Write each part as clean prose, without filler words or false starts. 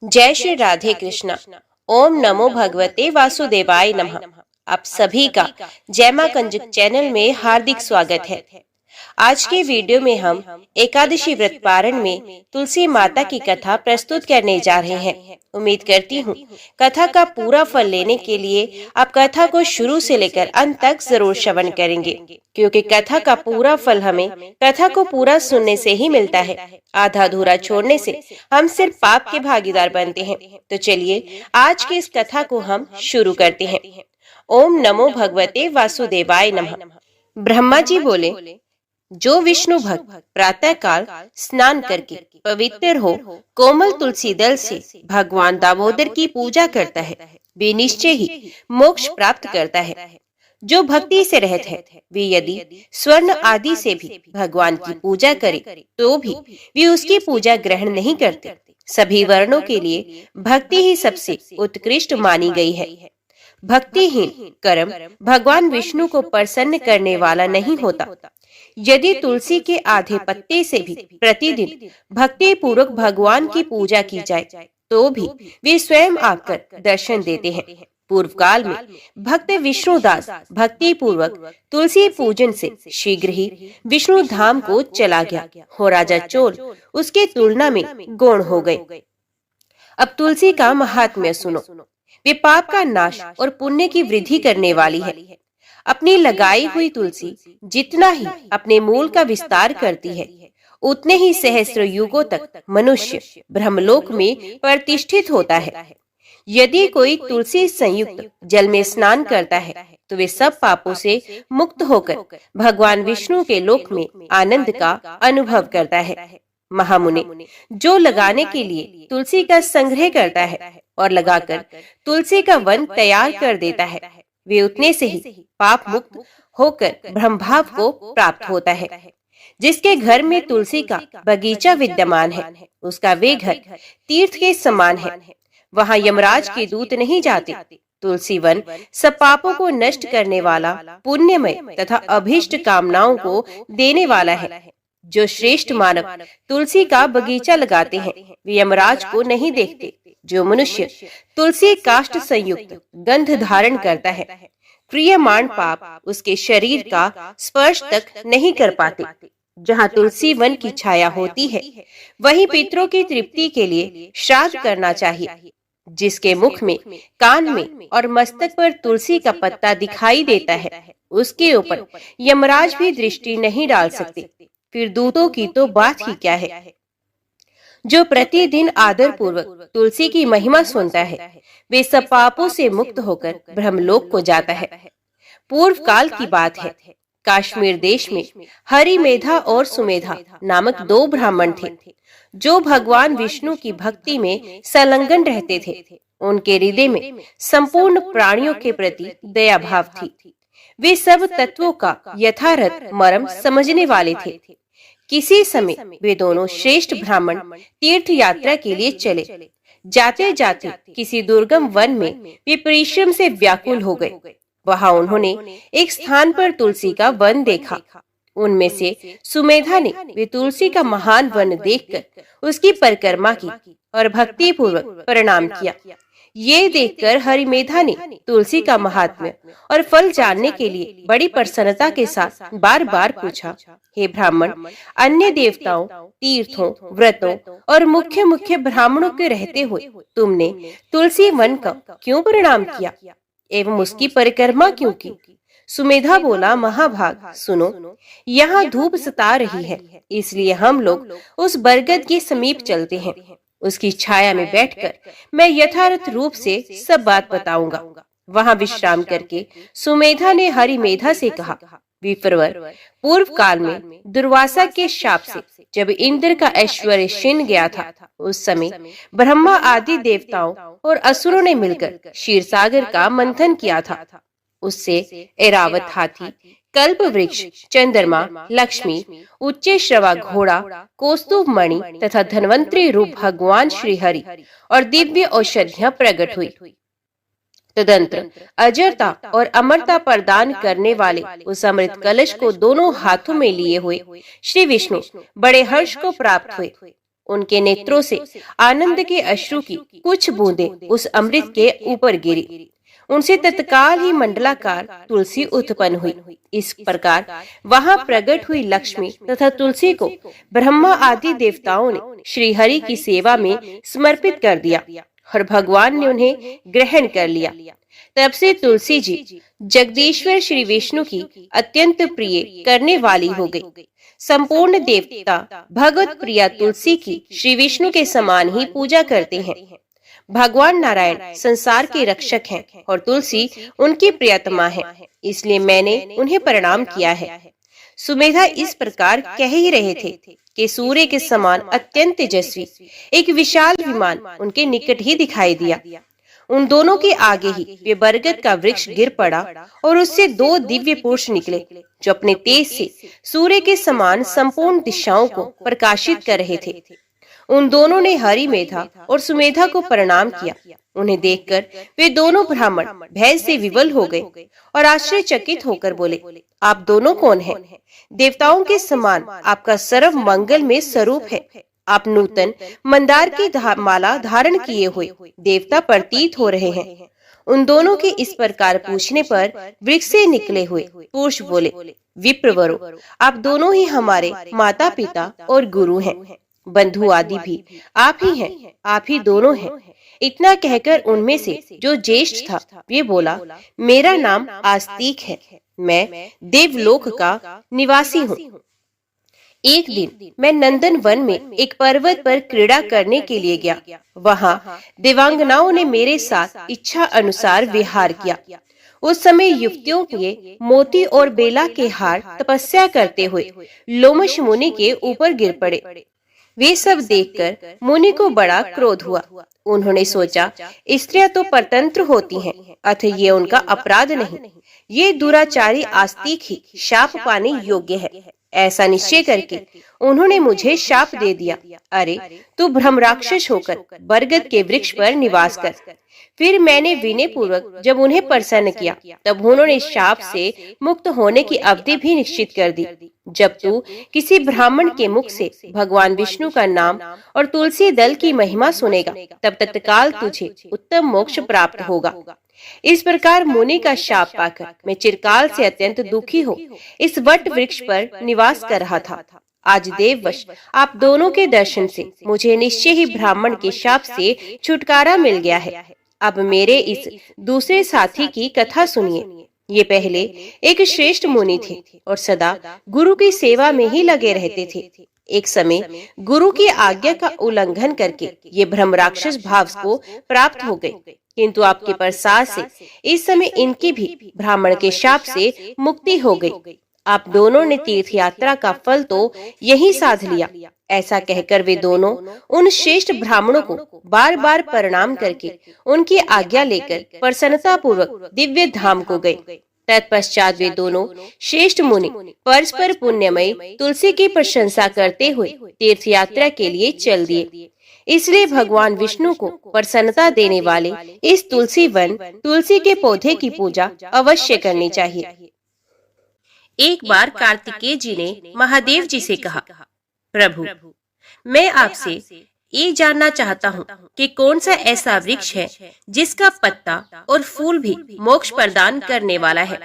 जय श्री राधे कृष्णा। ओम नमो भगवते वासुदेवाय नमः। आप सभी का जय मां कंजुक चैनल में हार्दिक स्वागत है। आज के वीडियो में हम एकादशी व्रत पारण में तुलसी माता की कथा प्रस्तुत करने जा रहे हैं। उम्मीद करती हूँ कथा का पूरा फल लेने के लिए आप कथा को शुरू से लेकर अंत तक जरूर श्रवण करेंगे, क्योंकि कथा का पूरा फल हमें कथा को पूरा सुनने से ही मिलता है। आधा अधूरा छोड़ने से हम सिर्फ पाप के भागीदार बनते हैं। तो चलिए आज की इस कथा को हम शुरू करते हैं। ओम नमो भगवते वासुदेवाय नमः। ब्रह्मा जी बोले, जो विष्णु भक्त प्रातः काल स्नान करके पवित्र हो कोमल तुलसी दल से भगवान दामोदर की पूजा करता है, वे निश्चय ही मोक्ष प्राप्त करता है। जो भक्ति से रहत है, वे यदि स्वर्ण आदि से भी भगवान की पूजा करे तो भी वे उसकी पूजा ग्रहण नहीं करते। सभी वर्णों के लिए भक्ति ही सबसे उत्कृष्ट मानी गई है। भक्तिहीन कर्म भगवान विष्णु को प्रसन्न करने वाला नहीं होता। यदि तुलसी के आधे पत्ते से भी प्रतिदिन भक्ति पूर्वक भगवान की पूजा की जाए तो भी वे स्वयं आकर दर्शन देते हैं। पूर्व काल में भक्त विष्णुदास भक्ति पूर्वक तुलसी पूजन से शीघ्र ही विष्णु धाम को चला गया हो राजा चोल उसके तुलना में गौण हो गए। अब तुलसी का महात्म्य सुनो। वे पाप का नाश और पुण्य की वृद्धि करने वाली है। अपनी लगाई हुई तुलसी जितना ही अपने मूल का विस्तार करती है, उतने ही सहस्र युगों तक मनुष्य ब्रह्मलोक में प्रतिष्ठित होता है। यदि कोई तुलसी संयुक्त जल में स्नान करता है तो वे सब पापों से मुक्त होकर भगवान विष्णु के लोक में आनंद का अनुभव करता है। महामुनि, जो लगाने के लिए तुलसी का संग्रह करता है और लगाकर तुलसी का वन तैयार कर देता है, वे उतने से ही पाप मुक्त होकर ब्रह्मभाव को प्राप्त होता है। जिसके घर में तुलसी का बगीचा विद्यमान है, उसका वे घर तीर्थ के समान है। वहाँ यमराज के दूत नहीं जाते। तुलसी वन सब पापों को नष्ट करने वाला, पुण्यमय तथा अभीष्ट कामनाओं को देने वाला है। जो श्रेष्ठ मानव तुलसी का बगीचा लगाते हैं, वे यमराज को नहीं देखते। जो मनुष्य तुलसी काष्ठ संयुक्त गंध धारण करता है, क्रियमाण पाप उसके शरीर का स्पर्श तक नहीं कर पाते। जहाँ तुलसी वन की छाया होती है, वहीं पितरों की तृप्ति के लिए श्राद्ध करना चाहिए। जिसके मुख में, कान में और मस्तक पर तुलसी का पत्ता दिखाई देता है, उसके ऊपर यमराज भी दृष्टि नहीं डाल सकते। फिर दूतों की तो बात ही क्या है। जो प्रतिदिन आदर पूर्वक तुलसी की महिमा सुनता है, वे सब पापों से मुक्त होकर ब्रह्मलोक को जाता है। पूर्व काल की बात है। कश्मीर देश में हरिमेधा और सुमेधा नामक दो ब्राह्मण थे, जो भगवान विष्णु की भक्ति में संलग्न रहते थे। उनके हृदय में संपूर्ण प्राणियों के प्रति दया भाव थी। वे सब तत्वों का यथार्थ मर्म समझने वाले थे। किसी समय वे दोनों श्रेष्ठ ब्राह्मण तीर्थ यात्रा के लिए चले। जाते जाते किसी दुर्गम वन में वे परिश्रम से व्याकुल हो गए। वहां उन्होंने एक स्थान पर तुलसी का वन देखा। उनमें से सुमेधा ने वे तुलसी का महान वन देखकर उसकी परिक्रमा की और भक्ति पूर्वक प्रणाम किया। ये देखकर हरिमेधा ने तुलसी का महात्म्य और फल जानने के लिए बड़ी प्रसन्नता के साथ बार बार पूछा, हे ब्राह्मण, अन्य देवताओं, तीर्थों, व्रतों और मुख्य मुख्य ब्राह्मणों के रहते हुए तुमने तुलसी वन का क्यों प्रणाम किया एवं उसकी परिक्रमा क्यों की? सुमेधा बोला, महाभाग सुनो, यहाँ धूप सता रही है, इसलिए हम लोग उस बरगद के समीप चलते हैं। उसकी छाया में बैठकर मैं यथार्थ रूप से सब बात बताऊंगा। वहां विश्राम करके सुमेधा ने हरिमेधा से कहा, विप्रवर, पूर्व काल में दुर्वासा के शाप से जब इंद्र का ऐश्वर्य छीन गया था, उस समय ब्रह्मा आदि देवताओं और असुरों ने मिलकर क्षीर सागर का मंथन किया था। उससे ऐरावत हाथी, कल्प वृक्ष, चंद्रमा, लक्ष्मी, उच्चे श्रवा घोड़ा, कौस्तुभ मणि तथा धन्वंतरी रूप भगवान श्री हरि और दिव्य औषधियां प्रकट हुई। तदंतर अजरता और अमरता प्रदान करने वाले उस अमृत कलश को दोनों हाथों में लिए हुए श्री विष्णु बड़े हर्ष को प्राप्त हुए। उनके नेत्रों से आनंद के अश्रु की कुछ बूंदें उस अमृत के ऊपर गिरी। उनसे तत्काल ही मंडलाकार तुलसी उत्पन्न हुई। इस प्रकार वहां प्रकट हुई लक्ष्मी तथा तुलसी को ब्रह्मा आदि देवताओं ने श्री हरि की सेवा में समर्पित कर दिया और भगवान ने उन्हें ग्रहण कर लिया। तब से तुलसी जी जगदीश्वर श्री विष्णु की अत्यंत प्रिय करने वाली हो गई। संपूर्ण देवता भगवत प्रिया तुलसी की श्री विष्णु के समान ही पूजा करते हैं। भगवान नारायण संसार के रक्षक हैं और तुलसी उनकी प्रियतमा है, इसलिए मैंने उन्हें प्रणाम किया है। सुमेधा इस प्रकार कह ही रहे थे कि सूर्य के समान अत्यंत तेजस्वी एक विशाल विमान उनके निकट ही दिखाई दिया। उन दोनों के आगे ही वे बरगद का वृक्ष गिर पड़ा और उससे दो दिव्य पुरुष निकले जो अपने तेज से सूर्य के समान संपूर्ण दिशाओं को प्रकाशित कर रहे थे। उन दोनों ने हरि मेधा और सुमेधा को प्रणाम किया। उन्हें देखकर वे दोनों ब्राह्मण भय से विवल हो गए और आश्चर्यचकित होकर बोले, आप दोनों कौन हैं? देवताओं के समान आपका सर्व मंगल में स्वरूप है। आप नूतन मंदार की माला धारण किए हुए देवता प्रतीत हो रहे हैं। उन दोनों के इस प्रकार पूछने पर वृक्ष से निकले हुए पुरुष बोले, विप्रवरो, आप दोनों ही हमारे माता पिता और गुरु हैं। बंधु आदि भी आप ही हैं, आप ही दोनों हैं। इतना कहकर उनमें से जो ज्येष्ठ था वे बोला, मेरा नाम आस्तिक है, मैं देवलोक का निवासी हूँ। एक दिन मैं नंदन वन में एक पर्वत पर क्रीड़ा करने के लिए गया। वहाँ देवांगनाओं ने मेरे साथ इच्छा अनुसार विहार किया। उस समय युवतियों के मोती और बेला के हार तपस्या करते हुए लोमश मुनि के ऊपर गिर पड़े। वे सब देखकर मुनि को बड़ा क्रोध हुआ। उन्होंने सोचा, स्त्रियां तो परतंत्र होती हैं, अतः ये उनका अपराध नहीं, ये दुराचारी आस्तिक ही शाप पाने योग्य है। ऐसा निश्चय करके उन्होंने मुझे शाप दे दिया, अरे तू ब्रह्म राक्षस होकर बरगद के वृक्ष पर निवास कर। फिर मैंने विनय पूर्वक जब उन्हें प्रसन्न किया, तब उन्होंने शाप से मुक्त होने की अवधि भी निश्चित कर दी। जब तू किसी ब्राह्मण के मुख से भगवान विष्णु का नाम और तुलसी दल की महिमा सुनेगा, तब तत्काल तुझे उत्तम मोक्ष प्राप्त होगा। इस प्रकार मुनि का शाप पाकर मैं चिरकाल से अत्यंत दुखी हो इस वट वृक्ष पर निवास कर रहा था। आज देववश आप दोनों के दर्शन से मुझे निश्चय ही ब्राह्मण के शाप से छुटकारा मिल गया है। अब मेरे इस दूसरे साथी की कथा सुनिए। ये पहले एक श्रेष्ठ मुनि थे और सदा गुरु की सेवा में ही लगे रहते थे। एक समय गुरु की आज्ञा का उल्लंघन करके ये ब्रह्म राक्षस भाव को प्राप्त हो गए, किंतु आपके प्रसाद से इस समय इनकी भी ब्राह्मण के शाप से मुक्ति हो गई। आप दोनों ने तीर्थ यात्रा का फल तो यही साध लिया। ऐसा कहकर वे दोनों उन श्रेष्ठ ब्राह्मणों को बार बार प्रणाम करके उनकी आज्ञा लेकर प्रसन्नता पूर्वक दिव्य धाम को गए। तत्पश्चात वे दोनों श्रेष्ठ मुनि परस्पर पुण्यमय तुलसी की प्रशंसा करते हुए तीर्थ यात्रा के लिए चल दिए। इसलिए भगवान विष्णु को प्रसन्नता देने वाले इस तुलसी वन तुलसी के पौधे की पूजा अवश्य करनी चाहिए। एक बार कार्तिकेय जी ने महादेव जी से कहा, प्रभु, मैं आपसे ये जानना चाहता हूँ कि कौन सा ऐसा वृक्ष है जिसका पत्ता और फूल भी मोक्ष प्रदान करने वाला है।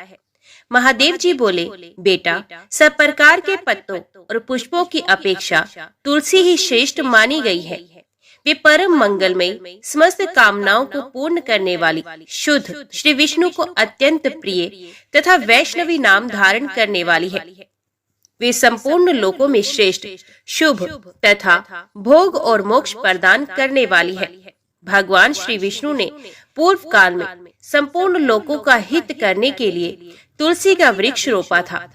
महादेव जी बोले, बेटा, सब प्रकार के पत्तों और पुष्पों की अपेक्षा तुलसी ही श्रेष्ठ मानी गई है। वे परम मंगलमय, समस्त कामनाओं को पूर्ण करने वाली, शुद्ध, श्री विष्णु को अत्यंत प्रिय तथा वैष्णवी नाम धारण करने वाली है। वे संपूर्ण लोकों में श्रेष्ठ, शुभ तथा भोग और मोक्ष प्रदान करने वाली है। भगवान श्री विष्णु ने पूर्व काल में संपूर्ण लोकों का हित करने के लिए तुलसी का वृक्ष रोपा था।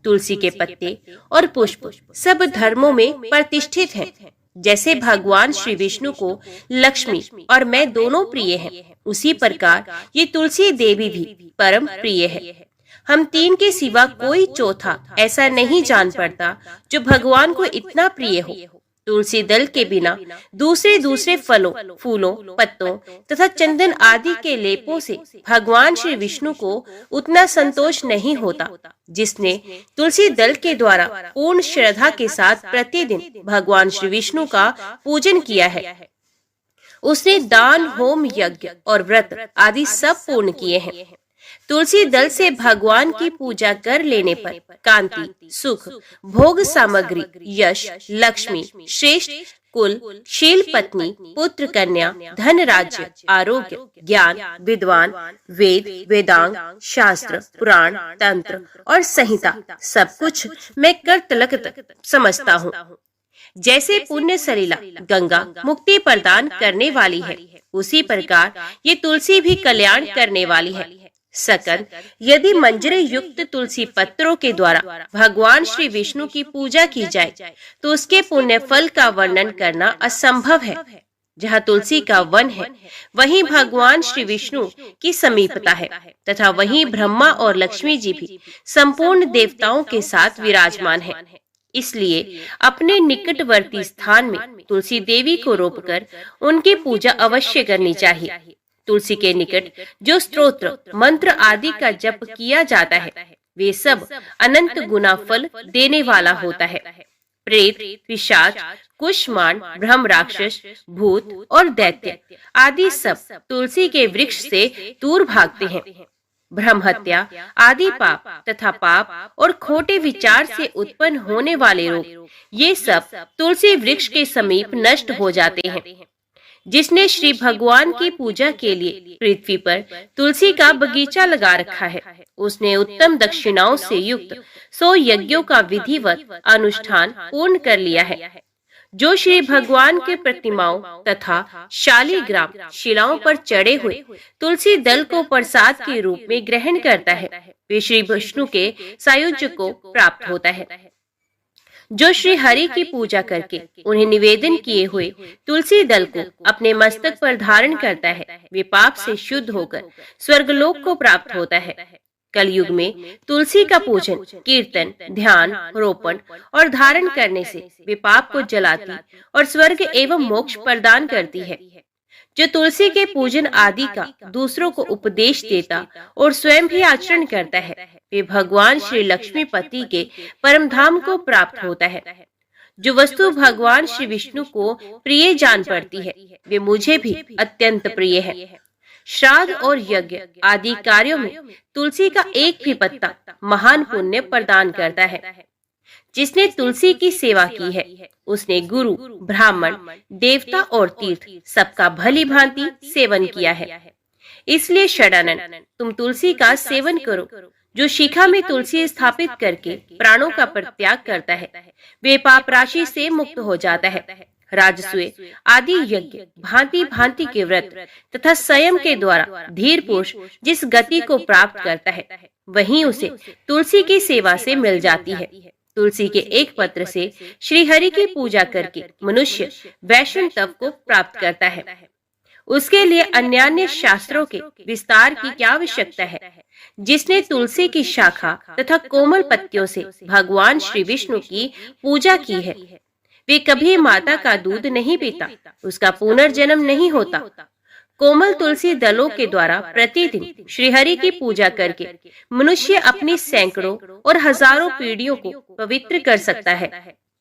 तुलसी के पत्ते और पुष्प सब धर्मों में प्रतिष्ठित हैं। जैसे भगवान श्री विष्णु को लक्ष्मी और मैं दोनों प्रिय हैं, उसी प्रकार ये तुलसी देवी भी परम प्रिय है। हम तीन के सिवा कोई चौथा ऐसा नहीं जान पड़ता जो भगवान को इतना प्रिय हो। तुलसी दल के बिना दूसरे फलों, फूलों, पत्तों तथा चंदन आदि के लेपों से भगवान श्री विष्णु को उतना संतोष नहीं होता। जिसने तुलसी दल के द्वारा पूर्ण श्रद्धा के साथ प्रतिदिन भगवान श्री विष्णु का पूजन किया है, उसने दान, होम, यज्ञ और व्रत आदि सब पूर्ण किए हैं। तुलसी दल से भगवान की पूजा कर लेने पर कांति, सुख, भोग सामग्री, यश, लक्ष्मी, श्रेष्ठ कुल, शील पत्नी, पुत्र, कन्या, धन, राज्य, आरोग्य, ज्ञान, विद्वान, वेद, वेदांग, शास्त्र, पुराण, तंत्र और संहिता सब कुछ मैं कर तलक तक समझता हूँ। जैसे पुण्य सलीला गंगा मुक्ति प्रदान करने वाली है, उसी प्रकार ये तुलसी भी कल्याण करने वाली है। सकंद, यदि मंजरे युक्त तुलसी पत्रों के द्वारा भगवान श्री विष्णु की पूजा की जाए तो उसके पुण्य फल का वर्णन करना असंभव है। जहाँ तुलसी का वन है वहीं भगवान श्री विष्णु की समीपता है तथा वहीं ब्रह्मा और लक्ष्मी जी भी संपूर्ण देवताओं के साथ विराजमान है। इसलिए अपने निकटवर्ती स्थान में तुलसी देवी को रोपकर उनकी पूजा अवश्य करनी चाहिए। तुलसी के निकट जो स्तोत्र, मंत्र आदि का जप किया जाता है वे सब अनंत गुना फल देने वाला होता है। प्रेत, पिशाच, कुष्मांड, ब्रह्म, राक्षस, भूत और दैत्य आदि सब तुलसी के वृक्ष से दूर भागते हैं। ब्रह्म हत्या आदि पाप तथा पाप और खोटे विचार से उत्पन्न होने वाले रोग ये सब तुलसी वृक्ष के समीप नष्ट हो जाते हैं। जिसने श्री भगवान की पूजा के लिए पृथ्वी पर तुलसी का बगीचा लगा रखा है, उसने उत्तम दक्षिणाओं से युक्त 100 यज्ञों का विधिवत अनुष्ठान पूर्ण कर लिया है। जो श्री भगवान के प्रतिमाओं तथा शालिग्राम शिलाओं पर चढ़े हुए तुलसी दल को प्रसाद के रूप में ग्रहण करता है, वे श्री विष्णु के सायुज्य को प्राप्त होता है। जो श्री हरि की पूजा करके उन्हें निवेदन किए हुए तुलसी दल को अपने मस्तक पर धारण करता है, वे पाप से शुद्ध होकर स्वर्गलोक को प्राप्त होता है। कलयुग में तुलसी का पूजन, कीर्तन, ध्यान, रोपण और धारण करने से वे पाप को जलाती और स्वर्ग एवं मोक्ष प्रदान करती है। जो तुलसी के पूजन आदि का दूसरों को उपदेश देता और स्वयं भी आचरण करता है, वे भगवान श्री लक्ष्मीपति के परम धाम को प्राप्त होता है। जो वस्तु भगवान श्री विष्णु को प्रिय जान पड़ती है, वे मुझे भी अत्यंत प्रिय है। श्राद्ध और यज्ञ आदि कार्यों में तुलसी का एक भी पत्ता महान पुण्य प्रदान करता है। जिसने तुलसी की सेवा की है, उसने गुरु, ब्राह्मण, देवता और तीर्थ सबका भली भांति सेवन किया है। इसलिए षडानन, तुम तुलसी का सेवन करो। जो शिखा में तुलसी स्थापित करके प्राणों का परित्याग करता है, वे पाप राशि से मुक्त हो जाता है। राजसूय आदि यज्ञ, भांति भांति के व्रत तथा संयम के द्वारा धीर पुरुष जिस गति को प्राप्त करता है, वहीं उसे तुलसी की सेवा से मिल जाती है। तुलसी के एक पत्र से श्री हरि की पूजा करके मनुष्य वैष्णव तप को प्राप्त करता है। उसके लिए अन्यान्य शास्त्रों के विस्तार की क्या आवश्यकता है। जिसने तुलसी की शाखा तथा कोमल पत्तियों से भगवान श्री विष्णु की पूजा की है, वे कभी माता का दूध नहीं पीता, उसका पुनर्जन्म नहीं होता। कोमल तुलसी दलों के द्वारा प्रतिदिन श्री हरि की पूजा करके मनुष्य अपनी सैकड़ों और हजारों पीढ़ियों को पवित्र कर सकता है।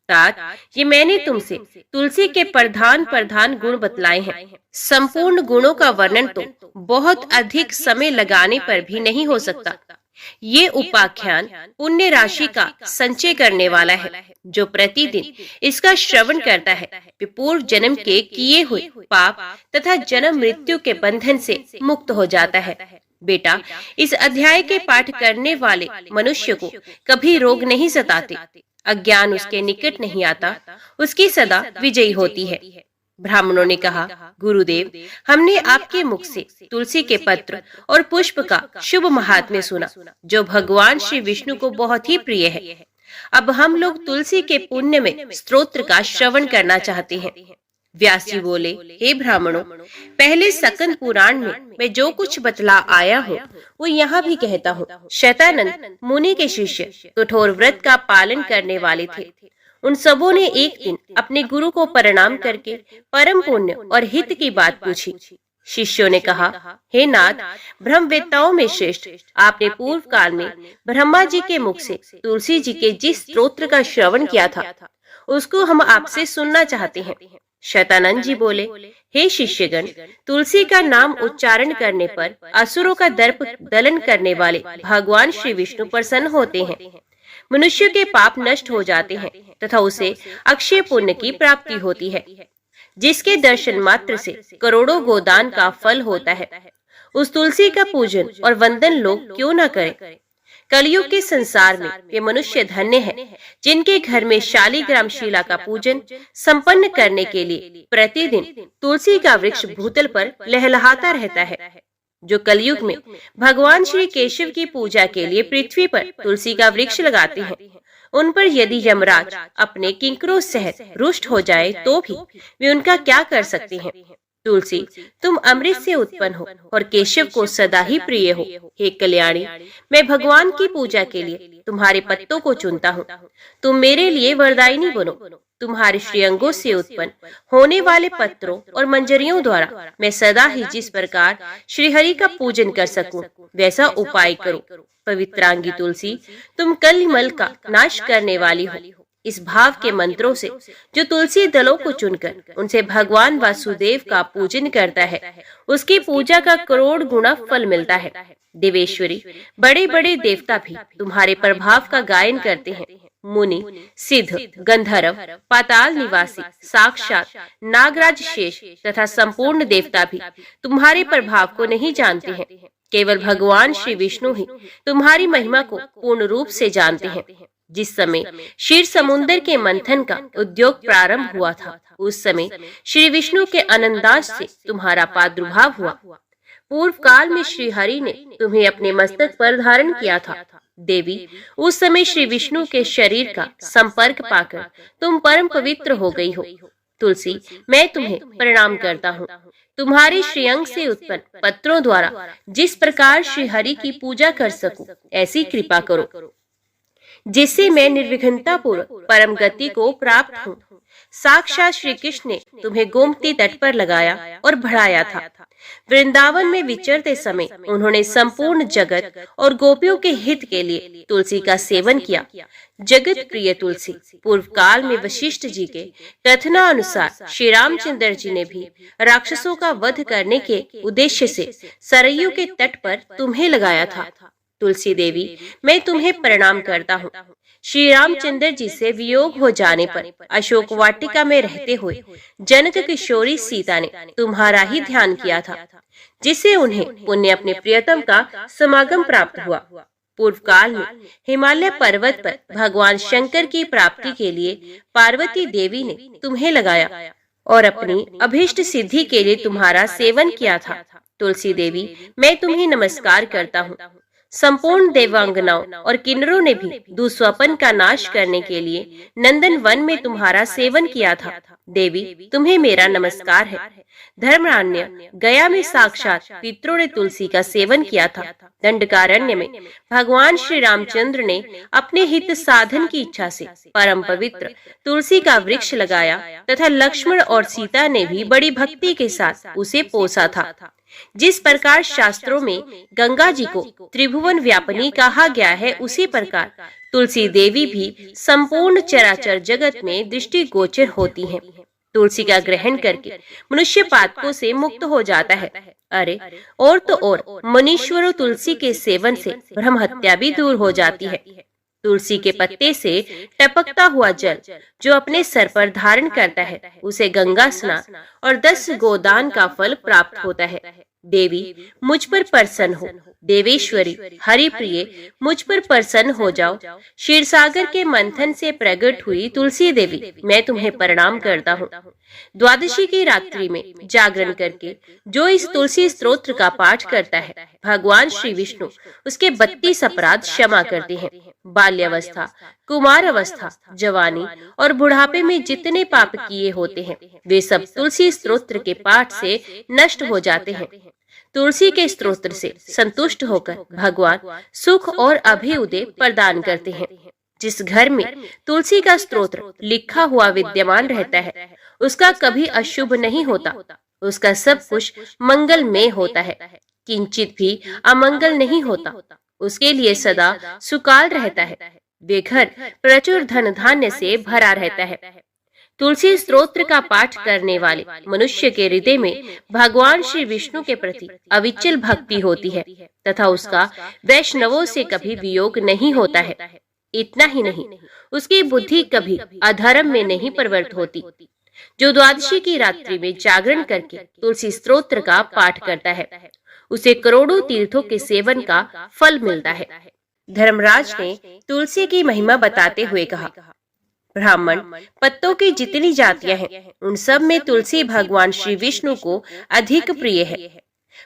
तात, ये मैंने तुमसे तुलसी के प्रधान गुण बतलाए हैं। संपूर्ण गुणों का वर्णन तो बहुत अधिक समय लगाने पर भी नहीं हो सकता। ये उपाख्यान पुण्य राशि का संचय करने वाला है। जो प्रतिदिन इसका श्रवण करता है, वे पूर्व जन्म के किए हुए पाप तथा जन्म मृत्यु के बंधन से मुक्त हो जाता है। बेटा, इस अध्याय के पाठ करने वाले मनुष्य को कभी रोग नहीं सताते, अज्ञान उसके निकट नहीं आता, उसकी सदा विजयी होती है। ब्राह्मणों ने कहा, गुरुदेव, हमने आपके मुख से तुलसी के पत्र और पुष्प का शुभ महात्म्य सुना, जो भगवान श्री विष्णु को बहुत ही प्रिय है। अब हम लोग तुलसी के पुण्य में स्तोत्र का श्रवण करना चाहते हैं। व्यास जी बोले, हे ब्राह्मणों, पहले सकंद पुराण में मैं जो कुछ बतला आया हूँ वो यहाँ भी कहता हूँ। शतानंद मुनि के शिष्य कठोर व्रत का पालन करने वाले थे। उन सबों ने एक दिन अपने गुरु को प्रणाम करके परम पुण्य और हित की बात पूछी। शिष्यों ने कहा, हे नाथ, ब्रह्मवेत्ताओं में श्रेष्ठ, आपने पूर्व काल में ब्रह्मा जी के मुख से तुलसी जी के जिस स्तोत्र का श्रवण किया था उसको हम आपसे सुनना चाहते हैं। शतानंद जी बोले, हे शिष्यगण, तुलसी का नाम उच्चारण करने पर असुरों का दर्प दलन करने वाले भगवान श्री विष्णु प्रसन्न होते हैं। मनुष्य के पाप नष्ट हो जाते हैं तथा उसे अक्षय पुण्य की प्राप्ति होती है, जिसके दर्शन मात्र से करोड़ों गोदान का फल होता है। उस तुलसी का पूजन और वंदन लोग क्यों न करें। कलयुग के संसार में वे मनुष्य धन्य हैं जिनके घर में शालिग्राम शिला का पूजन संपन्न करने के लिए प्रतिदिन तुलसी का वृक्ष भूतल पर लहलहाता रहता है। जो कलयुग में भगवान श्री केशव की पूजा के लिए पृथ्वी पर तुलसी का वृक्ष लगाते हैं, उन पर यदि यमराज अपने किंकरों सहित रुष्ट हो जाए तो भी वे उनका क्या कर सकते हैं। तुलसी, तुम अमृत से उत्पन्न हो और केशव को सदा ही प्रिय हो। हे कल्याणी, मैं भगवान की पूजा के लिए तुम्हारे पत्तों को चुनता हूँ। तुम मेरे लिए वरदायिनी बनो। तुम्हारे श्रीअंगों से उत्पन्न होने वाले पत्रों और मंजरियों द्वारा मैं सदा ही जिस प्रकार श्रीहरि का पूजन कर सकूं वैसा उपाय करो। पवित्रांगी तुलसी, तुम कलिमल का नाश करने वाली हो। इस भाव के मंत्रों से जो तुलसी दलों को चुनकर उनसे भगवान वासुदेव का पूजन करता है, उसकी पूजा का करोड़ गुना फल मिलता है। देवेश्वरी, बड़े बड़े देवता भी तुम्हारे प्रभाव का गायन करते हैं। मुनि, सिद्ध, गंधर्व, पाताल निवासी, साक्षात नागराज शेष तथा संपूर्ण देवता भी तुम्हारे प्रभाव को नहीं जानते हैं। केवल भगवान श्री विष्णु ही तुम्हारी महिमा को पूर्ण रूप से जानते हैं। जिस समय क्षीर समुद्र के मंथन का उद्योग प्रारंभ हुआ था, उस समय श्री विष्णु के आनंदाश से तुम्हारा प्रादुर्भाव हुआ। पूर्व काल में श्री हरि ने तुम्हें अपने मस्तक पर धारण किया था। देवी, उस समय श्री विष्णु के शरीर का संपर्क पाकर तुम परम पवित्र हो गई हो। तुलसी, मैं तुम्हें प्रणाम करता हूँ। तुम्हारे श्रीअंग से उत्पन्न पत्रों द्वारा जिस प्रकार श्री हरि की पूजा कर सकूं, ऐसी कृपा करो जिससे मैं निर्विघ्नता पूर्वक परम गति को प्राप्त हूँ। साक्षात श्री कृष्ण ने तुम्हें गोमती तट पर लगाया और बढ़ाया था। वृंदावन में विचरते समय उन्होंने संपूर्ण जगत और गोपियों के हित के लिए तुलसी का सेवन किया। जगत प्रिय तुलसी, पूर्व काल में वशिष्ठ जी के कथनानुसार श्री रामचंद्र जी ने भी राक्षसों का वध करने के उद्देश्य से सरयू के तट पर तुम्हें लगाया था। तुलसी देवी, मैं तुम्हें प्रणाम करता हूँ। श्री रामचंद्र जी से वियोग हो जाने पर अशोक वाटिका में रहते हुए जनक किशोरी सीता ने तुम्हारा ही ध्यान किया था, जिससे उन्हें पुण्य अपने प्रियतम का समागम प्राप्त हुआ। पूर्व काल में हिमालय पर्वत पर भगवान शंकर की प्राप्ति के लिए पार्वती देवी ने तुम्हें लगाया और अपनी अभीष्ट सिद्धि के लिए तुम्हारा सेवन किया था। तुलसी देवी, मैं तुम्हें नमस्कार करता हूँ। संपूर्ण देवांगनाओं और किन्नरों ने भी दुस्वपन का नाश करने के लिए नंदन वन में तुम्हारा सेवन किया था। देवी, तुम्हें मेरा नमस्कार है। धर्मरान्य गया में साक्षात पितरों ने तुलसी का सेवन किया था। दंडकारण्य में भगवान श्री रामचंद्र ने अपने हित साधन की इच्छा से परम पवित्र तुलसी का वृक्ष लगाया तथा लक्ष्मण और सीता ने भी बड़ी भक्ति के साथ उसे पोसा था। जिस प्रकार शास्त्रों में गंगा जी को त्रिभुवन व्यापिनी कहा गया है, उसी प्रकार तुलसी देवी भी संपूर्ण चराचर जगत में दृष्टि गोचर होती हैं। तुलसी का ग्रहण करके मनुष्य पातकों से मुक्त हो जाता है। अरे और तो और मनीश्वरों, तुलसी के सेवन से ब्रह्म हत्या भी दूर हो जाती है। तुलसी के पत्ते से टपकता हुआ जल जो अपने सर पर धारण करता है, उसे गंगा स्नान और 10 गोदान का फल प्राप्त होता है। देवी, मुझ पर प्रसन्न हो। देवेश्वरी, हरि प्रिय, मुझ पर प्रसन्न हो जाओ। क्षीर सागर के मंथन से प्रकट हुई तुलसी देवी, मैं तुम्हें प्रणाम करता हूँ। द्वादशी की रात्रि में जागरण करके जो इस तुलसी स्तोत्र का पाठ करता है, भगवान श्री विष्णु उसके 32 अपराध क्षमा करते हैं। बाल्यावस्था, कुमार अवस्था, जवानी और बुढ़ापे में जितने पाप किए होते हैं, वे सब तुलसी स्तोत्र के पाठ से नष्ट हो जाते हैं। तुलसी के स्तोत्र से संतुष्ट होकर भगवान सुख और अभ्युदय प्रदान करते हैं। जिस घर में तुलसी का स्तोत्र लिखा हुआ विद्यमान रहता है, उसका कभी अशुभ नहीं होता। उसका सब कुछ मंगलमय होता है, किंचित भी अमंगल नहीं होता। उसके लिए सदा सुकाल रहता है। वे घर प्रचुर धन धान्य से भरा रहता है। तुलसी स्तोत्र का पाठ करने वाले मनुष्य के हृदय में भगवान श्री विष्णु के प्रति अविचल भक्ति होती है तथा उसका वैष्णवों से कभी वियोग नहीं होता है। इतना ही नहीं, उसकी बुद्धि कभी अधर्म में नहीं प्रवृत्त होती। जो द्वादशी की रात्रि में जागरण करके तुलसी स्तोत्र का पाठ करता है, उसे करोड़ों तीर्थों के सेवन का फल मिलता है। धर्मराज ने तुलसी की महिमा बताते हुए कहा, ब्राह्मण पत्तों की जितनी जातियां हैं, उन सब में तुलसी भगवान श्री विष्णु को अधिक प्रिय है।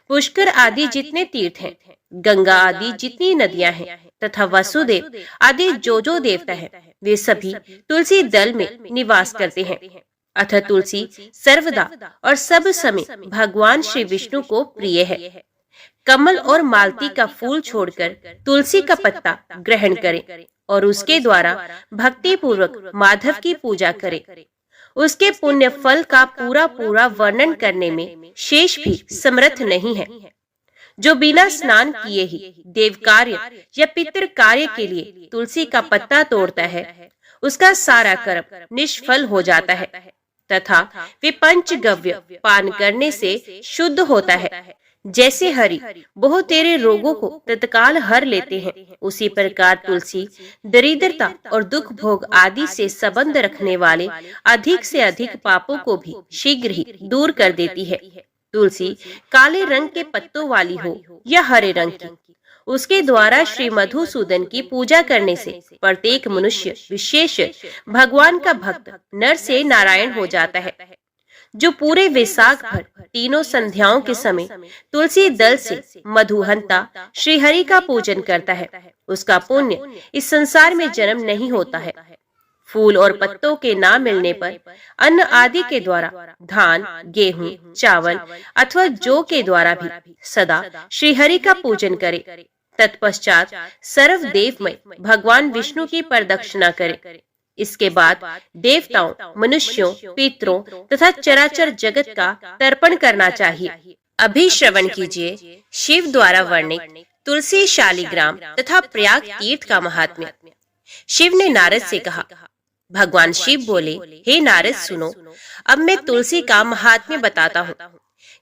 पुष्कर आदि जितने तीर्थ हैं, गंगा आदि जितनी नदियां हैं तथा वसुदेव आदि जो देवता हैं, वे सभी तुलसी दल में निवास करते हैं। अतः तुलसी सर्वदा और सब समय भगवान श्री विष्णु को प्रिय है। कमल और मालती का फूल छोड़कर तुलसी का पत्ता ग्रहण करें और उसके द्वारा भक्ति पूर्वक माधव की पूजा करें। उसके पुण्य फल का पूरा वर्णन करने में शेष भी समर्थ नहीं है। जो बिना स्नान किए ही देव कार्य या पितृ कार्य के लिए तुलसी का पत्ता तोड़ता है, उसका सारा कर्म निष्फल हो जाता है तथा वे पंचगव्य पान करने से शुद्ध होता है। जैसे हरि बहुत तेरे रोगों को तत्काल हर लेते हैं, उसी प्रकार तुलसी दरिद्रता और दुख भोग आदि से संबंध रखने वाले अधिक से अधिक पापों को भी शीघ्र ही दूर कर देती है। तुलसी काले रंग के पत्तों वाली हो या हरे रंग की, उसके द्वारा श्री मधुसूदन की पूजा करने से प्रत्येक मनुष्य विशेष भगवान का भक्त नर से नारायण हो जाता है। जो पूरे वैशाख भर तीनों संध्याओं के समय तुलसी दल से मधुहंता श्री हरि का पूजन करता है, उसका पुण्य इस संसार में जन्म नहीं होता है। फूल और पत्तों के ना मिलने पर अन्न आदि के द्वारा धान, गेहूं, चावल अथवा जौ के द्वारा भी सदा श्री हरि का पूजन करे। तत्पश्चात सर्वदेवमय भगवान विष्णु की प्रदक्षिणा करे। इसके बाद देवताओं, मनुष्यों, पितरों तथा चराचर जगत का तर्पण करना चाहिए। अभी श्रवण कीजिए शिव द्वारा वर्णित तुलसी शालिग्राम तथा प्रयाग तीर्थ का महात्म्य। शिव ने नारद से कहा, भगवान शिव बोले, हे नारद सुनो, अब मैं तुलसी का महात्म्य बताता हूँ,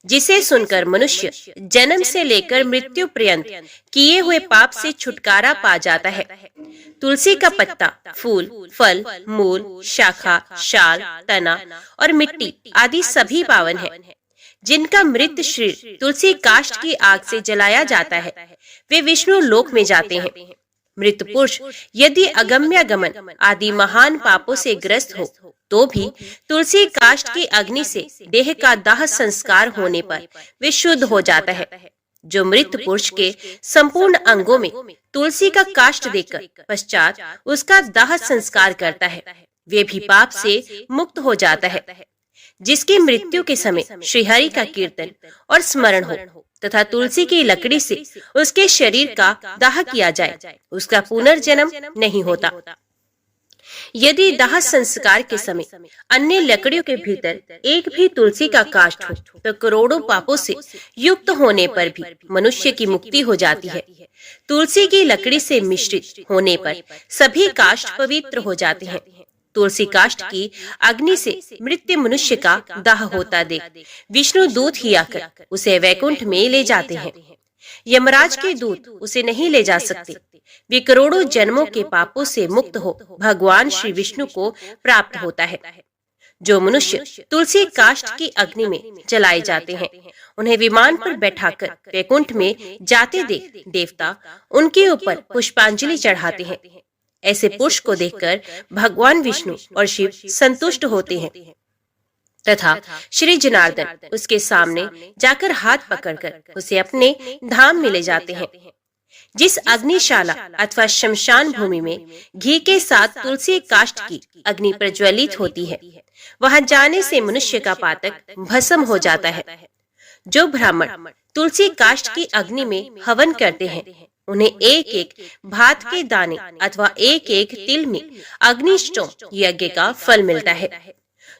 जिसे सुनकर मनुष्य जन्म से लेकर मृत्यु पर्यंत किए हुए पाप से छुटकारा पा जाता है। तुलसी का पत्ता, फूल, फल, मूल, शाखा, शाल, तना और मिट्टी आदि सभी पावन है। जिनका मृत शरीर तुलसी काष्ठ की आग से जलाया जाता है, वे विष्णु लोक में जाते हैं। मृत पुरुष यदि अगम्य गमन आदि महान पापों से ग्रस्त हो तो भी तुलसी काष्ठ की अग्नि से देह का दाह संस्कार होने पर वे शुद्ध हो जाता है। जो मृत पुरुष के संपूर्ण अंगों में तुलसी का काष्ठ देकर पश्चात उसका दाह संस्कार करता है, वे भी पाप से मुक्त हो जाता है। जिसकी मृत्यु के समय श्रीहरि का कीर्तन और स्मरण हो तथा तुलसी की लकड़ी से उसके शरीर का दाह किया जाए, उसका पुनर्जन्म नहीं होता। यदि दाह संस्कार के समय अन्य लकड़ियों के भीतर एक भी तुलसी का काष्ठ हो तो करोड़ों पापों से युक्त होने पर भी मनुष्य की मुक्ति हो जाती है। तुलसी की लकड़ी से मिश्रित होने पर सभी काष्ठ पवित्र हो जाते हैं। तुलसी काष्ठ की अग्नि से मृत मनुष्य का दाह होता देख विष्णु दूत ही आकर उसे वैकुंठ में ले जाते हैं। यमराज के दूत उसे नहीं ले जा सकते। वे करोड़ों जन्मों के पापों से मुक्त हो भगवान श्री विष्णु को प्राप्त होता है। जो मनुष्य तुलसी काष्ठ की अग्नि में जलाए जाते हैं, उन्हें विमान पर बैठाकर वैकुंठ में जाते देख देवता उनके ऊपर पुष्पांजलि चढ़ाते हैं। ऐसे पुरुष को देखकर भगवान विष्णु और शिव संतुष्ट होते हैं तथा श्री जनार्दन उसके सामने जाकर हाथ पकड़कर उसे अपने धाम में ले जाते हैं। जिस अग्निशाला अथवा शमशान भूमि में घी के साथ तुलसी काष्ठ की अग्नि प्रज्वलित होती है, वहां जाने से मनुष्य का पातक भस्म हो जाता है। जो ब्राह्मण तुलसी काष्ठ की अग्नि में हवन करते हैं, उन्हें एक एक भात के दाने अथवा एक एक तिल में अग्निष्टोम यज्ञ का फल मिलता है।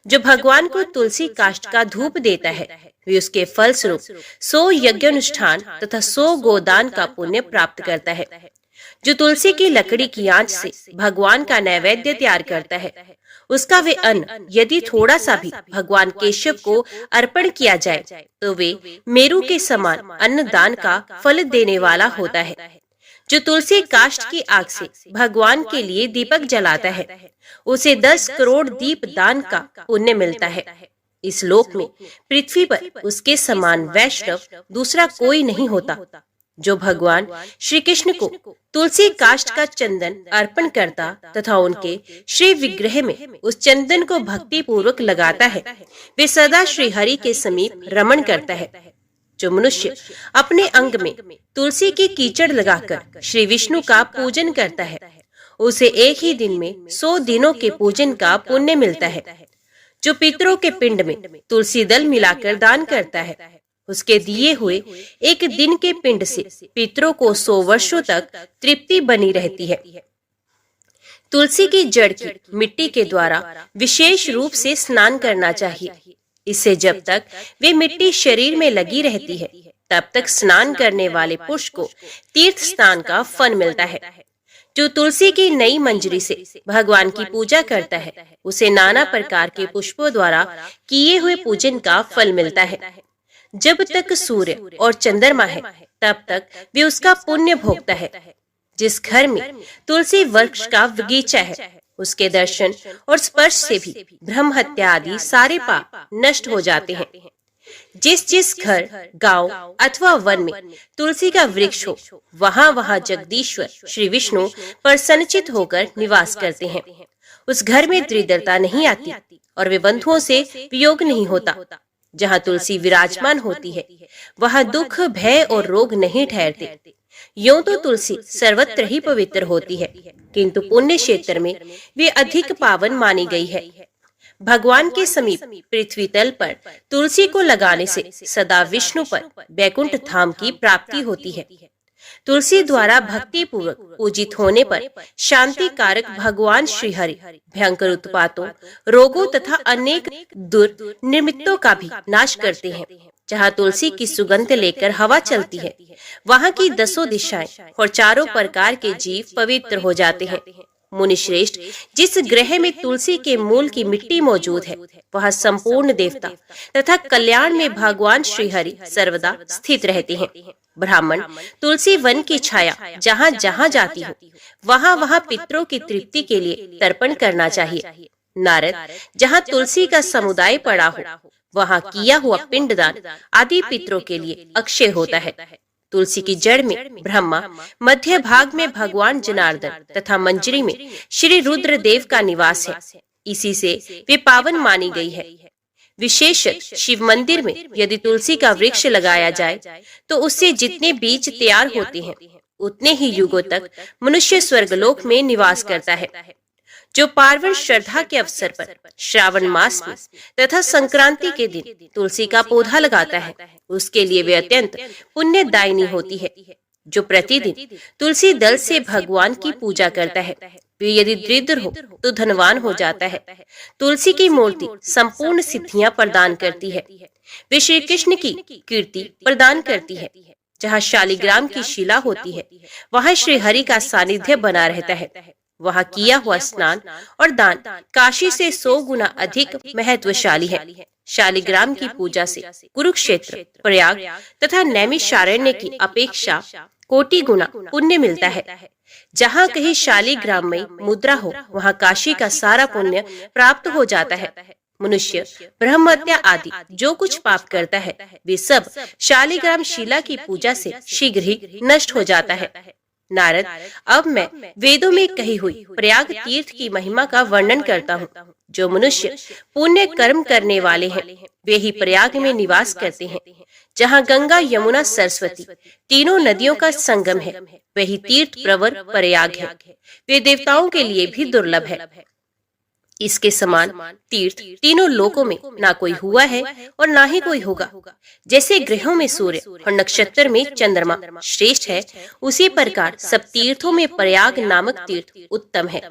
जो भगवान को तुलसी काष्ठ का धूप देता है वे उसके फल स्वरूप 100 यज्ञानुष्ठान तथा 100 गोदान का पुण्य प्राप्त करता है। जो तुलसी की लकड़ी की आंच से भगवान का नैवेद्य तैयार करता है उसका वे अन्न यदि थोड़ा सा भी भगवान केशव को अर्पण किया जाए तो वे मेरु के समान अन्नदान का फल देने वाला होता है। जो तुलसी काष्ठ की आग से भगवान के लिए दीपक जलाता है उसे 10 करोड़ दीप दान का पुण्य मिलता है। इस लोक में पृथ्वी पर उसके समान वैष्णव दूसरा कोई नहीं होता। जो भगवान श्री कृष्ण को तुलसी काष्ठ का चंदन अर्पण करता तथा उनके श्री विग्रह में उस चंदन को भक्ति पूर्वक लगाता है वे सदा श्री हरि के समीप रमण करता है। जो मनुष्य अपने अंग में तुलसी की कीचड़ लगाकर श्री विष्णु का पूजन करता है उसे एक ही दिन में 100 दिनों के पूजन का पुण्य मिलता है। जो पितरों के पिंड में तुलसी दल मिलाकर दान करता है उसके दिए हुए एक दिन के पिंड से पितरों को 100 वर्षों तक तृप्ति बनी रहती है। तुलसी की जड़ की मिट्टी के द्वारा विशेष रूप से स्नान करना चाहिए। इससे जब तक वे मिट्टी शरीर में लगी रहती है तब तक स्नान करने वाले पुरुष को तीर्थ स्नान का फल मिलता है। जो तुलसी की नई मंजरी से भगवान की पूजा करता है उसे नाना प्रकार के पुष्पों द्वारा किए हुए पूजन का फल मिलता है। जब तक सूर्य और चंद्रमा है तब तक वे उसका पुण्य भोगता है। जिस घर में तुलसी वृक्ष का बगीचा है उसके दर्शन और स्पर्श से भी ब्रह्म हत्या आदि सारे पाप नष्ट हो जाते हैं। जिस घर, गांव अथवा वन में तुलसी का वृक्ष हो वहाँ वहाँ जगदीश्वर श्री विष्णु प्रसन्नचित होकर निवास करते हैं। उस घर में दरिद्रता नहीं आती और वे बंधुओं से वियोग नहीं होता। जहाँ तुलसी विराजमान होती है वहाँ दुख, भय और रोग नहीं ठहरते। यूं तो तुलसी सर्वत्र ही पवित्र होती है किंतु पुण्य क्षेत्र में वे अधिक पावन मानी गई है। भगवान के समीप पृथ्वी तल पर तुलसी को लगाने से सदा विष्णु पर बैकुंठ धाम की प्राप्ति होती है। तुलसी द्वारा भक्ति पूर्वक पूजित होने पर शांति कारक भगवान श्री हरि भयंकर उत्पातों, रोगों तथा अनेक दुर्निमित्तों का भी नाश करते हैं। जहाँ तुलसी की सुगंध लेकर हवा चलती है वहाँ की 10 दिशाएं और चारों प्रकार के जीव पवित्र हो जाते हैं। मुनि श्रेष्ठ, जिस ग्रह में तुलसी के मूल की मिट्टी मौजूद है वहाँ संपूर्ण देवता तथा कल्याण में भगवान श्री हरि सर्वदा स्थित रहते हैं। ब्राह्मण तुलसी वन की छाया जहाँ जहाँ जाती हो वहाँ वहाँ पितरों की तृप्ति के लिए तर्पण करना चाहिए। नारद, जहाँ तुलसी का समुदाय पड़ा हो वहाँ किया हुआ पिंडदान आदि पितरों के लिए अक्षय होता है। तुलसी की जड़ में ब्रह्मा, मध्य भाग में भगवान जनार्दन तथा मंजरी में श्री रुद्र देव का निवास है। इसी से वे पावन मानी गई है। विशेष शिव मंदिर में यदि तुलसी का वृक्ष लगाया जाए तो उससे जितने बीज तैयार होते हैं उतने ही युगों तक मनुष्य स्वर्गलोक में निवास करता है। जो पार्वण श्रद्धा के अवसर पर श्रावण मास में तथा संक्रांति के दिन तुलसी का पौधा लगाता है उसके लिए वे अत्यंत पुण्यदायिनी होती है। जो प्रतिदिन तुलसी दल से भगवान की पूजा करता है वे यदि दरिद्र हो तो धनवान हो जाता है। तुलसी की मूर्ति संपूर्ण सिद्धियां प्रदान करती है। वे श्री कृष्ण की कीर्ति प्रदान करती है। जहाँ शालिग्राम की शिला होती है वहाँ श्री हरि का सानिध्य बना रहता है। वहाँ किया हुआ स्नान और दान काशी से 100 गुना अधिक महत्वशाली है। शालिग्राम की पूजा से कुरुक्षेत्र, प्रयाग तथा नैमिषारण्य की अपेक्षा कोटि गुना पुण्य मिलता है। जहाँ कहीं शालिग्राम में मुद्रा हो वहाँ काशी का सारा पुण्य प्राप्त हो जाता है। मनुष्य ब्रह्म हत्या आदि जो कुछ पाप करता है वे सब शालिग्राम शिला की पूजा से शीघ्र ही नष्ट हो जाता है। नारद, अब मैं वेदों में कही हुई प्रयाग तीर्थ की महिमा का वर्णन करता हूँ। जो मनुष्य पुण्य कर्म करने वाले हैं वे ही प्रयाग में निवास करते हैं। जहाँ गंगा, यमुना, सरस्वती तीनों नदियों का संगम है वही तीर्थ प्रवर प्रयाग है। वे देवताओं के लिए भी दुर्लभ है। इसके समान तीर्थ तीनों लोकों में ना कोई हुआ है और ना ही कोई होगा। जैसे ग्रहों में सूर्य और नक्षत्र में चंद्रमा श्रेष्ठ है, उसी प्रकार सब तीर्थों में प्रयाग नामक तीर्थ उत्तम है।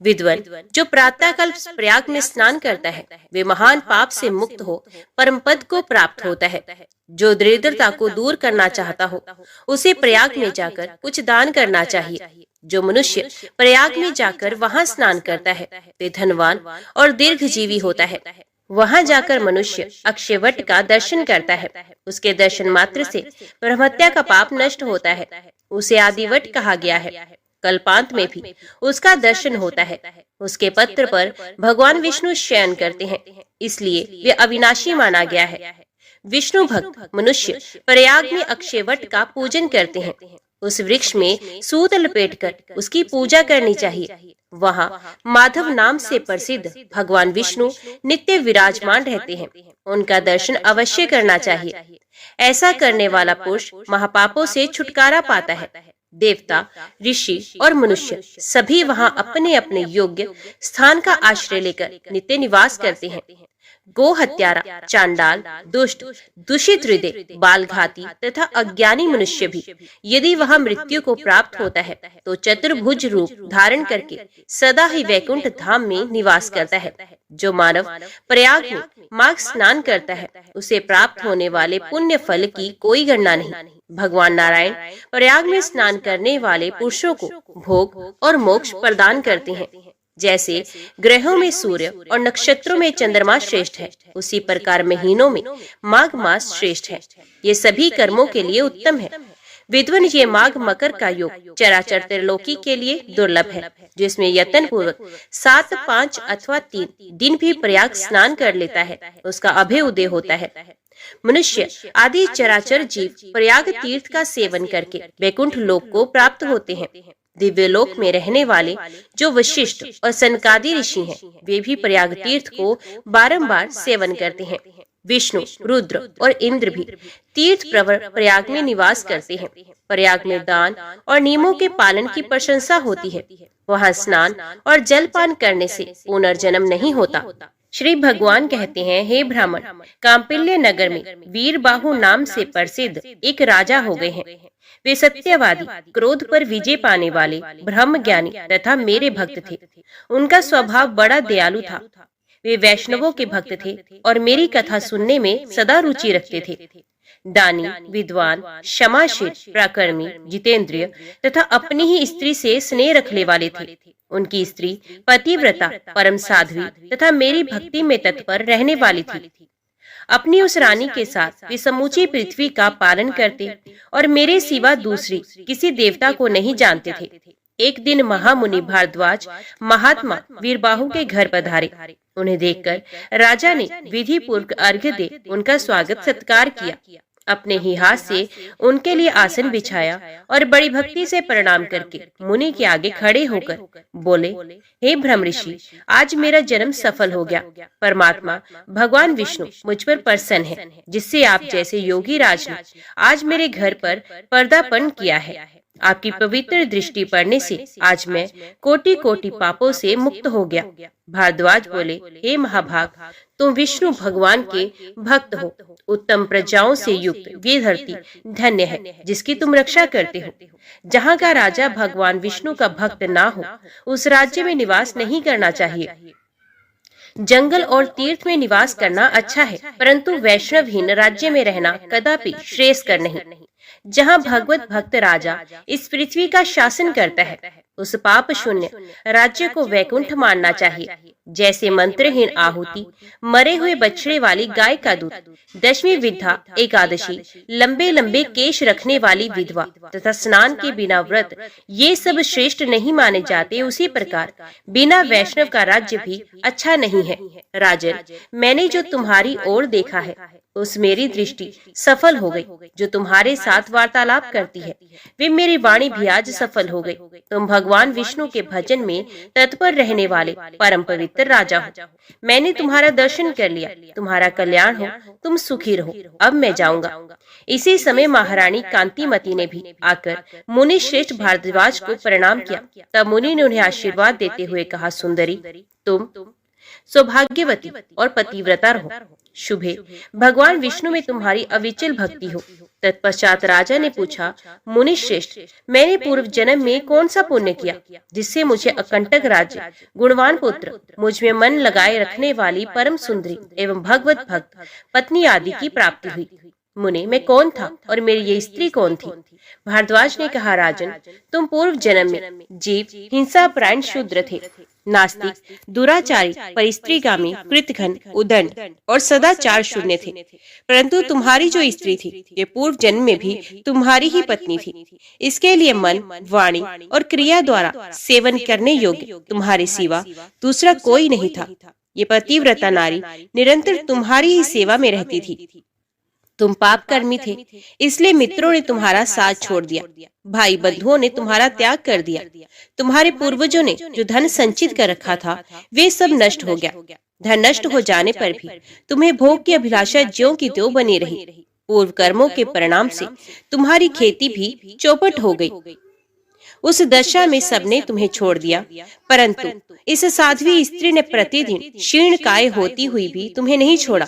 विद्वान जो प्रातःकाल प्रयाग में स्नान करता है वे महान पाप से मुक्त हो परम पद को प्राप्त होता है। जो दरिद्रता को दूर करना चाहता हो उसे प्रयाग में जाकर कुछ दान करना चाहिए। जो मनुष्य प्रयाग में जाकर वहां स्नान करता है वे धनवान और दीर्घजीवी होता है। वहां जाकर मनुष्य अक्षयवट का दर्शन करता है। उसके दर्शन मात्र से ब्रह्महत्या का पाप नष्ट होता है। उसे आदिवट कहा गया है। कल्पांत में भी उसका दर्शन होता है। उसके पत्र पर भगवान विष्णु शयन करते हैं, इसलिए वे अविनाशी माना गया है। विष्णु भक्त मनुष्य प्रयाग में अक्षयवट का पूजन करते हैं। उस वृक्ष में सूत लपेटकर उसकी पूजा करनी चाहिए। वहाँ माधव नाम से प्रसिद्ध भगवान विष्णु नित्य विराजमान रहते हैं। उनका दर्शन अवश्य करना चाहिए। ऐसा करने वाला पुरुष महापापों से छुटकारा पाता है। देवता, ऋषि और मनुष्य सभी वहाँ अपने अपने योग्य स्थान का आश्रय लेकर नित्य निवास करते हैं। गो हत्यारा, चांडाल, दुष्ट, दूषित हृदय, बालघाती तथा अज्ञानी मनुष्य भी यदि वह मृत्यु को प्राप्त होता है तो चतुर्भुज रूप धारण करके सदा ही वैकुंठ धाम में निवास करता है। जो मानव प्रयाग में माघ स्नान करता है उसे प्राप्त होने वाले पुण्य फल की कोई गणना नहीं। भगवान नारायण प्रयाग में स्नान करने वाले पुरुषों को भोग और मोक्ष प्रदान करते हैं। जैसे ग्रहों में सूर्य और नक्षत्रों में चंद्रमा श्रेष्ठ है, उसी प्रकार महीनों में माघ मास श्रेष्ठ है। ये सभी कर्मों के लिए उत्तम है। विद्वान ये माघ मकर का योग चराचर त्रिलोकी के लिए दुर्लभ है। जिसमें यत्न पूर्वक 7, 5 अथवा 3 दिन भी प्रयाग स्नान कर लेता है उसका अभय उदय होता है। मनुष्य आदि चराचर जीव प्रयाग तीर्थ का सेवन करके वैकुंठ लोक को प्राप्त होते हैं। दिव्य लोक में रहने वाले जो वशिष्ठ और सनकादि ऋषि हैं, वे भी प्रयाग तीर्थ को बारंबार सेवन करते हैं। विष्णु, रुद्र और इंद्र भी तीर्थ प्रवर प्रयाग में निवास करते हैं। प्रयाग में दान और नियमों के पालन की प्रशंसा होती है। वहाँ स्नान और जलपान करने से पुनर्जन्म नहीं होता। श्री भगवान कहते हैं, हे ब्राह्मण, कांपिल्य नगर में वीरबाहु नाम से प्रसिद्ध एक राजा हो गए हैं। वे सत्यवादी, क्रोध पर विजय पाने वाले, ब्रह्म ज्ञानी तथा मेरे भक्त थे। उनका स्वभाव बड़ा दयालु था। वे वैष्णवों के भक्त थे और मेरी कथा सुनने में सदा रुचि रखते थे। दानी, विद्वान, क्षमाशील, प्राकर्मी, जितेंद्रिय तथा अपनी ही स्त्री से स्नेह रखने वाले थे। उनकी स्त्री पतिव्रता, परम साध्वी तथा मेरी भक्ति में तत्पर रहने वाली थी। अपनी उस रानी के साथ वे समूची पृथ्वी का पालन करते और मेरे सिवा दूसरी किसी देवता को नहीं जानते थे। एक दिन महामुनि भारद्वाज महात्मा वीरबाहु के घर पधारे। उन्हें देखकर राजा ने विधि पूर्वक अर्घ्य दे उनका स्वागत सत्कार किया। अपने ही हाथ से उनके लिए आसन बिछाया और बड़ी भक्ति से प्रणाम करके मुनि के आगे खड़े होकर बोले, हे ब्रह्म ऋषि, आज मेरा जन्म सफल हो गया। परमात्मा भगवान विष्णु मुझ पर प्रसन्न है, जिससे आप जैसे योगी राज ने आज मेरे घर पर पर्दापण किया है। आपकी पवित्र दृष्टि पड़ने से आज मैं कोटि कोटि पापों से मुक्त हो गया। भारद्वाज बोले, हे महाभाग, तुम विष्णु भगवान के भक्त हो। उत्तम प्रजाओं से युक्त ये धरती धन्य है जिसकी तुम रक्षा करते हो। जहाँ का राजा भगवान विष्णु का भक्त ना हो उस राज्य में निवास नहीं करना चाहिए। जंगल और तीर्थ में निवास करना अच्छा है, परंतु वैष्णवहीन राज्य में रहना कदापि श्रेयस्कर नहीं। जहाँ भगवत भक्त राजा इस पृथ्वी का शासन करता है उस पाप शून्य राज्य को वैकुंठ मानना चाहिए। जैसे मंत्रहीन आहुति, मरे हुए बछड़े वाली गाय का दूध, दशमी विद्या एकादशी, लंबे लंबे केश रखने वाली विधवा तथा स्नान के बिना व्रत, ये सब श्रेष्ठ नहीं माने जाते। उसी प्रकार बिना वैष्णव का राज्य भी अच्छा नहीं है। राजन, मैंने जो तुम्हारी ओर देखा है उस मेरी दृष्टि सफल हो गई। जो तुम्हारे साथ वार्तालाप करती है वे मेरी वाणी भी आज सफल हो गई। तुम भगवान विष्णु के भजन में तत्पर रहने वाले परम पवित्र राजा हो। मैंने तुम्हारा दर्शन कर लिया। तुम्हारा कल्याण हो, तुम सुखी रहो। अब मैं जाऊंगा। इसी समय महारानी कांतिमती ने भी आकर मुनि श्रेष्ठ भारद्वाज को प्रणाम किया। तब मुनि ने उन्हें आशीर्वाद देते हुए कहा, सुंदरी, तुम सौभाग्यवती और पतिव्रता रहो। शुभे, भगवान विष्णु में तुम्हारी अविचल भक्ति हो। तत्पश्चात राजा ने पूछा, मुनि श्रेष्ठ, मैंने पूर्व जन्म में कौन सा पुण्य किया जिससे मुझे अकंटक राज्य, गुणवान पुत्र, मुझ में मन लगाए रखने वाली परम सुंदरी एवं भगवत भक्त पत्नी आदि की प्राप्ति हुई। मुने, मैं कौन था और मेरी ये स्त्री कौन थी? भारद्वाज ने कहा, राजन, तुम पूर्व जन्म में जीव हिंसा प्राण शूद्र थे, नास्तिक, दुराचारी, परिस्त्रीगामी, कृतघ्न, उदंड और सदाचार शून्य थे। परंतु तुम्हारी जो स्त्री थी, ये पूर्व जन्म में भी तुम्हारी ही पत्नी थी। इसके लिए मन, वाणी और क्रिया द्वारा सेवन करने योग्य तुम्हारे सिवा दूसरा कोई नहीं था। ये पतिव्रता नारी निरंतर तुम्हारी ही सेवा में रहती थी। तुम पाप कर्मी थे, इसलिए मित्रों ने तुम्हारा साथ छोड़ दिया, भाई बंधुओं ने तुम्हारा त्याग कर दिया। तुम्हारे पूर्वजों ने जो धन संचित कर रखा था वे सब नष्ट हो गया। धन नष्ट हो जाने पर भी तुम्हें भोग की अभिलाषा ज्यों की त्यों बनी रही। पूर्व कर्मों के परिणाम से तुम्हारी खेती भी चौपट हो गई। उस दशा में सबने तुम्हें छोड़ दिया, परंतु इस साध्वी स्त्री ने प्रतिदिन क्षीण काय होती हुई भी तुम्हें नहीं छोड़ा।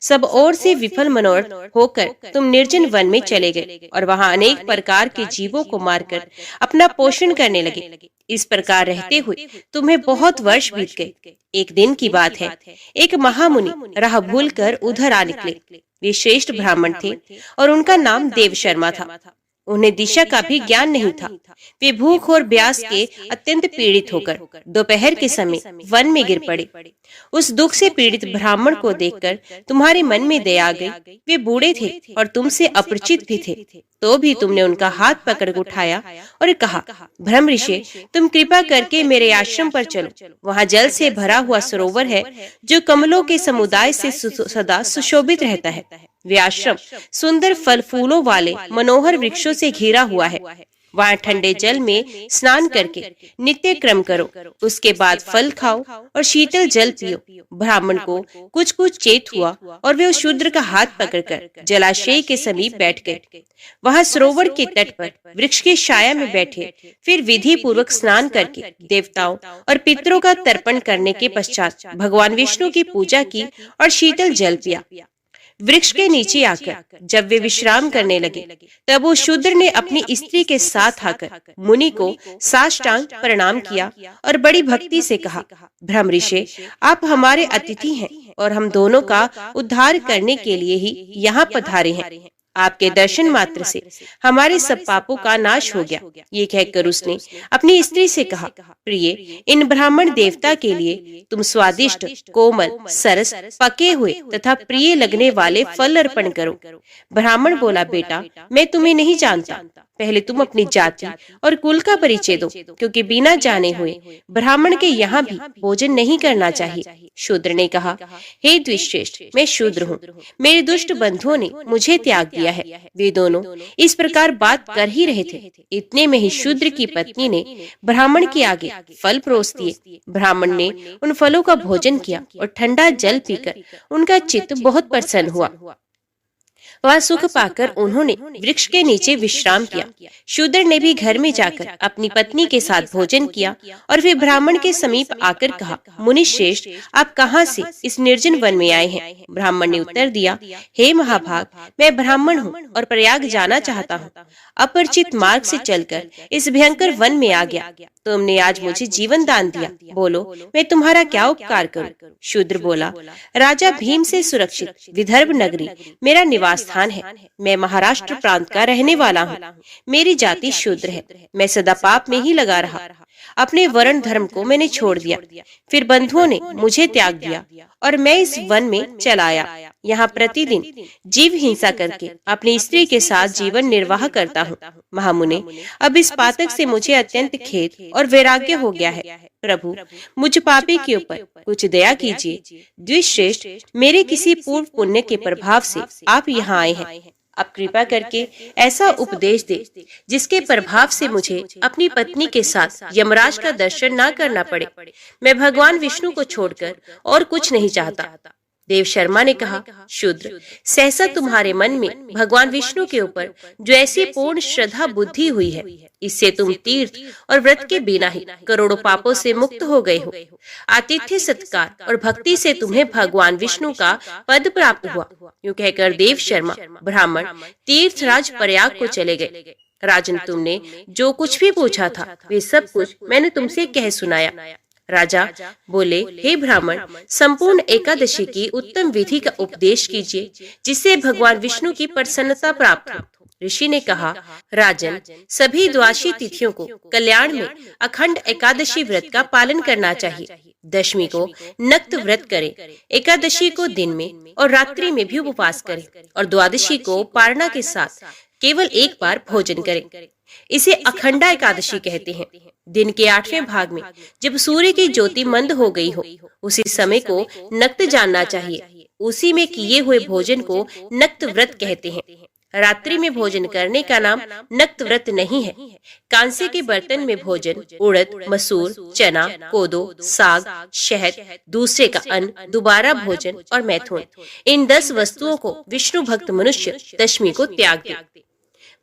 सब ओर से विफल मनोरथ होकर तुम निर्जन वन में चले गए और वहां अनेक प्रकार के जीवों को मारकर अपना पोषण करने लगे। इस प्रकार रहते हुए तुम्हें बहुत वर्ष बीत गए। एक दिन की बात है, एक महामुनि राह भूल कर उधर आ निकले। वे श्रेष्ठ ब्राह्मण थे और उनका नाम देव शर्मा था। उन्हें दिशा का भी ज्ञान नहीं था। वे भूख और प्यास के अत्यंत पीड़ित होकर दोपहर के समय वन में गिर पड़े। उस दुख से पीड़ित ब्राह्मण को देखकर तुम्हारे मन में दया आ गई। वे बूढ़े थे और तुमसे अपरिचित भी थे, तो भी तुमने उनका हाथ पकड़ उठाया और कहा, ब्रह्म ऋषि, तुम कृपा करके मेरे आश्रम पर चलो। वहाँ जल से भरा हुआ सरोवर है जो कमलों के समुदाय से सदा सुशोभित रहता है। वे आश्रम सुंदर फल फूलों वाले मनोहर वृक्षों से घिरा हुआ है। वहाँ ठंडे जल में स्नान करके नित्य क्रम करो, उसके बाद फल खाओ और शीतल जल पियो। ब्राह्मण को कुछ कुछ चेत हुआ और वे उस शूद्र का हाथ पकड़कर जलाशय के समीप बैठ गए। वहाँ सरोवर के तट पर वृक्ष की छाया में बैठे, फिर विधि पूर्वक स्नान करके देवताओं और पितरों का तर्पण करने के पश्चात भगवान विष्णु की पूजा की और शीतल जल पिया। वृक्ष के नीचे आकर जब वे विश्राम करने लगे, तब वो शूद्र ने अपनी स्त्री के साथ आकर मुनि को साष्टांग प्रणाम किया और बड़ी भक्ति से कहा, ब्रह्म ऋषि, आप हमारे अतिथि हैं और हम दोनों का उद्धार करने के लिए ही यहाँ पधारे हैं। आपके दर्शन मात्र से हमारे सब पापों का नाश हो गया। ये कहकर उसने अपनी स्त्री से कहा, प्रिय, इन ब्राह्मण देवता के लिए तुम स्वादिष्ट, कोमल, सरस, पके हुए तथा प्रिय लगने वाले फल अर्पण करो। ब्राह्मण बोला, बेटा, मैं तुम्हें नहीं जानता। पहले तुम अपनी जाति और कुल का परिचय दो, क्योंकि बिना जाने हुए ब्राह्मण के यहाँ भी भोजन नहीं करना चाहिए। शूद्र ने कहा, हे द्विश्रेष्ठ, मैं शूद्र हूँ। मेरे दुष्ट बंधुओं ने मुझे त्याग दिया है। वे दोनों इस प्रकार बात कर ही रहे थे, इतने में ही शूद्र की पत्नी ने ब्राह्मण के आगे फल परोस दिए। ब्राह्मण ने उन फलों का भोजन किया और ठंडा जल पीकर उनका चित्त बहुत प्रसन्न हुआ। वहाँ सुख पाकर उन्होंने वृक्ष के नीचे विश्राम किया। शूद्र ने भी घर में जाकर अपनी पत्नी के साथ भोजन किया और फिर ब्राह्मण के समीप आकर कहा, मुनि श्रेष्ठ, आप कहाँ से इस निर्जन वन में आए हैं? ब्राह्मण ने उत्तर दिया, हे महाभाग, मैं ब्राह्मण हूँ और प्रयाग जाना चाहता हूँ। अपरिचित मार्ग से चलकर इस भयंकर वन में आ गया। तुमने आज मुझे जीवन दान दिया, बोलो मैं तुम्हारा क्या उपकार करूं? शूद्र बोला, राजा भीम से सुरक्षित विदर्भ नगरी मेरा निवास स्थान है। मैं महाराष्ट्र प्रांत का रहने वाला हूँ। मेरी जाति शूद्र है। मैं सदा पाप में ही लगा रहा। अपने वर्ण धर्म को मैंने छोड़ दिया। फिर बंधुओं ने मुझे त्याग दिया और मैं इस वन में चला आया। यहाँ प्रतिदिन जीव हिंसा करके अपनी स्त्री के साथ जीवन निर्वाह करता हूँ। महामुने, अब इस पातक से मुझे अत्यंत खेद और वैराग्य हो गया है। प्रभु, मुझ पापी के ऊपर कुछ दया कीजिए। द्विश्रेष्ठ, मेरे किसी पूर्व पुण्य के प्रभाव से आप यहाँ आए हैं। अब कृपा करके ऐसा उपदेश दे जिसके प्रभाव से मुझे अपनी पत्नी के साथ यमराज का दर्शन न करना पड़े। मैं भगवान विष्णु को छोड़कर और कुछ नहीं चाहता। देव शर्मा ने कहा, शूद्र, सहसा तुम्हारे मन में भगवान विष्णु के ऊपर जो ऐसी पूर्ण श्रद्धा बुद्धि हुई है, इससे तुम तीर्थ और व्रत के बिना ही करोड़ों पापों से मुक्त हो गए हो। आतिथ्य, सत्कार और भक्ति से तुम्हें भगवान विष्णु का पद प्राप्त हुआ। यूं कहकर देव शर्मा ब्राह्मण तीर्थराज प्रयाग को चले गए। राजन, तुमने जो कुछ भी पूछा था वे सब कुछ मैंने तुमसे कह सुनाया। राजा बोले, हे ब्राह्मण, संपूर्ण एकादशी की उत्तम विधि का उपदेश कीजिए जिससे भगवान विष्णु की प्रसन्नता प्राप्त हो। ऋषि ने कहा, राजन, सभी द्वादशी तिथियों को कल्याण में अखंड एकादशी व्रत का पालन करना चाहिए। दशमी को नक्त व्रत करें, एकादशी को दिन में और रात्रि में भी उपवास करें और द्वादशी को पारणा के साथ केवल एक बार भोजन करें। इसे अखंडा एकादशी कहते हैं। दिन के 8वें भाग में जब सूर्य की ज्योति मंद हो गई हो, उसी समय को नक्त जानना चाहिए। उसी में किए हुए भोजन को नक्त व्रत कहते हैं। रात्रि में भोजन करने का नाम नक्त व्रत नहीं है। कांसे के बर्तन में भोजन उड़द, मसूर, चना, कोदो, साग, शहद, दूसरे का अन्न, दोबारा भोजन और मैथुन, इन 10 वस्तुओं को विष्णु भक्त मनुष्य दशमी को त्याग दे।